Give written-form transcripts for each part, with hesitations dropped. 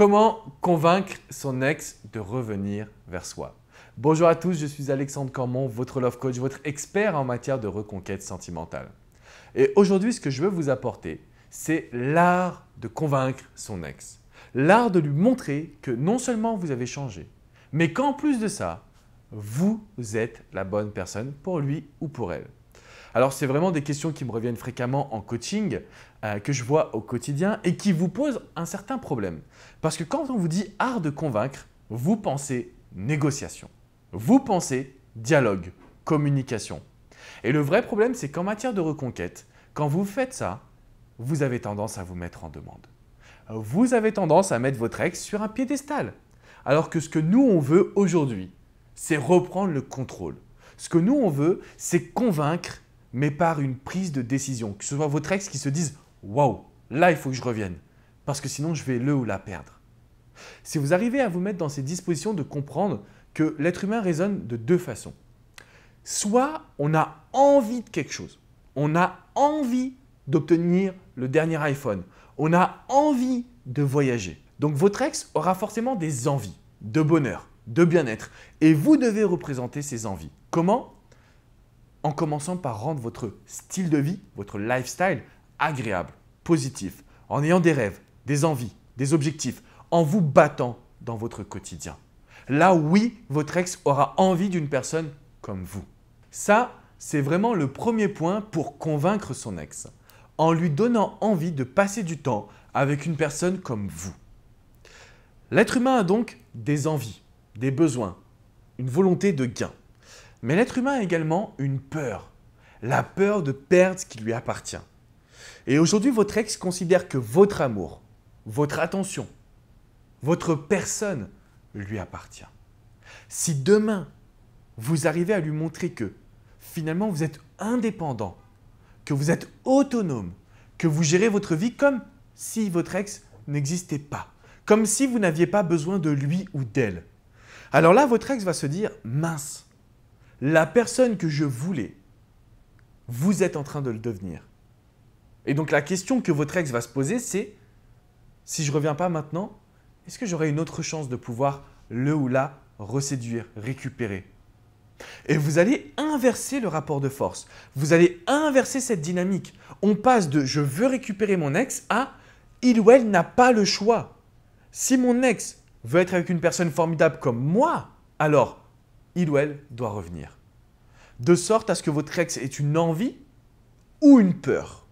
Comment convaincre son ex de revenir vers soi? Bonjour à tous, je suis Alexandre Cormon, votre love coach, votre expert en matière de reconquête sentimentale. Et aujourd'hui, ce que je veux vous apporter, c'est l'art de convaincre son ex. L'art de lui montrer que non seulement vous avez changé, mais qu'en plus de ça, vous êtes la bonne personne pour lui ou pour elle. Alors, c'est vraiment des questions qui me reviennent fréquemment en coaching, que je vois au quotidien et qui vous posent un certain problème. Parce que quand on vous dit art de convaincre, vous pensez négociation. Vous pensez dialogue, communication. Et le vrai problème, c'est qu'en matière de reconquête, quand vous faites ça, vous avez tendance à vous mettre en demande. Vous avez tendance à mettre votre ex sur un piédestal. Alors que ce que nous, on veut aujourd'hui, c'est reprendre le contrôle. Ce que nous, on veut, c'est convaincre, mais par une prise de décision. Que ce soit votre ex qui se dise « Waouh, là, il faut que je revienne, parce que sinon, je vais le ou la perdre. » Si vous arrivez à vous mettre dans ces dispositions de comprendre que l'être humain raisonne de deux façons. Soit on a envie de quelque chose, on a envie d'obtenir le dernier iPhone, on a envie de voyager. Donc votre ex aura forcément des envies de bonheur, de bien-être et vous devez représenter ces envies. Comment? En commençant par rendre votre style de vie, votre lifestyle agréable, positif, en ayant des rêves, des envies, des objectifs, en vous battant dans votre quotidien. Là, oui, votre ex aura envie d'une personne comme vous. Ça, c'est vraiment le premier point pour convaincre son ex, en lui donnant envie de passer du temps avec une personne comme vous. L'être humain a donc des envies, des besoins, une volonté de gain. Mais l'être humain a également une peur, la peur de perdre ce qui lui appartient. Et aujourd'hui, votre ex considère que votre amour, votre attention, votre personne lui appartient. Si demain, vous arrivez à lui montrer que finalement vous êtes indépendant, que vous êtes autonome, que vous gérez votre vie comme si votre ex n'existait pas, comme si vous n'aviez pas besoin de lui ou d'elle, alors là, votre ex va se dire « mince, la personne que je voulais, vous êtes en train de le devenir. » Et donc la question que votre ex va se poser, c'est « si je ne reviens pas maintenant, est-ce que j'aurai une autre chance de pouvoir le ou la reséduire, récupérer ?» Et vous allez inverser le rapport de force. Vous allez inverser cette dynamique. On passe de « je veux récupérer mon ex » à « il ou elle n'a pas le choix. Si mon ex veut être avec une personne formidable comme moi, alors il ou elle doit revenir. » De sorte à ce que votre ex ait une envie ou une peur.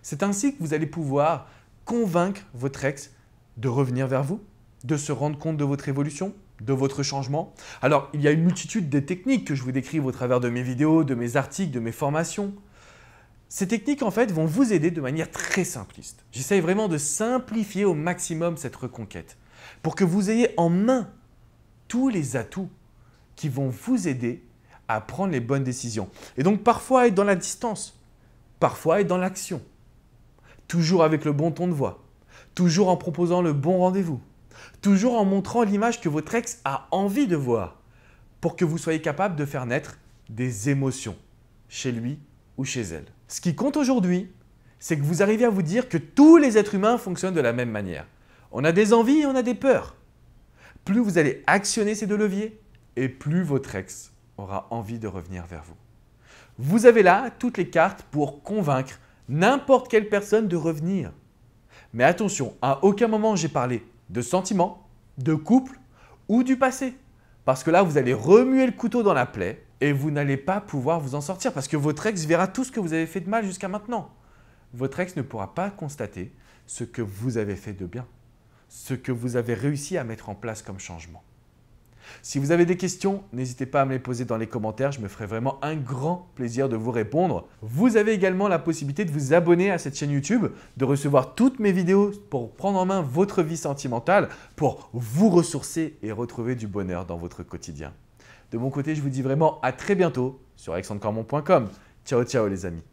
C'est ainsi que vous allez pouvoir convaincre votre ex de revenir vers vous, de se rendre compte de votre évolution, de votre changement. Alors, il y a une multitude de techniques que je vous décris au travers de mes vidéos, de mes articles, de mes formations. Ces techniques, en fait, vont vous aider de manière très simpliste. J'essaye vraiment de simplifier au maximum cette reconquête pour que vous ayez en main tous les atouts qui vont vous aider à prendre les bonnes décisions. Et donc, parfois être dans la distance, parfois être dans l'action, toujours avec le bon ton de voix, toujours en proposant le bon rendez-vous, toujours en montrant l'image que votre ex a envie de voir pour que vous soyez capable de faire naître des émotions chez lui ou chez elle. Ce qui compte aujourd'hui, c'est que vous arrivez à vous dire que tous les êtres humains fonctionnent de la même manière. On a des envies et on a des peurs. Plus vous allez actionner ces deux leviers et plus votre ex aura envie de revenir vers vous. Vous avez là toutes les cartes pour convaincre n'importe quelle personne de revenir. Mais attention, à aucun moment j'ai parlé de sentiments, de couple ou du passé. Parce que là, vous allez remuer le couteau dans la plaie et vous n'allez pas pouvoir vous en sortir parce que votre ex verra tout ce que vous avez fait de mal jusqu'à maintenant. Votre ex ne pourra pas constater ce que vous avez fait de bien, ce que vous avez réussi à mettre en place comme changement. Si vous avez des questions, n'hésitez pas à me les poser dans les commentaires, je me ferai vraiment un grand plaisir de vous répondre. Vous avez également la possibilité de vous abonner à cette chaîne YouTube, de recevoir toutes mes vidéos pour prendre en main votre vie sentimentale, pour vous ressourcer et retrouver du bonheur dans votre quotidien. De mon côté, je vous dis vraiment à très bientôt sur alexandrecormon.com. Ciao, ciao les amis.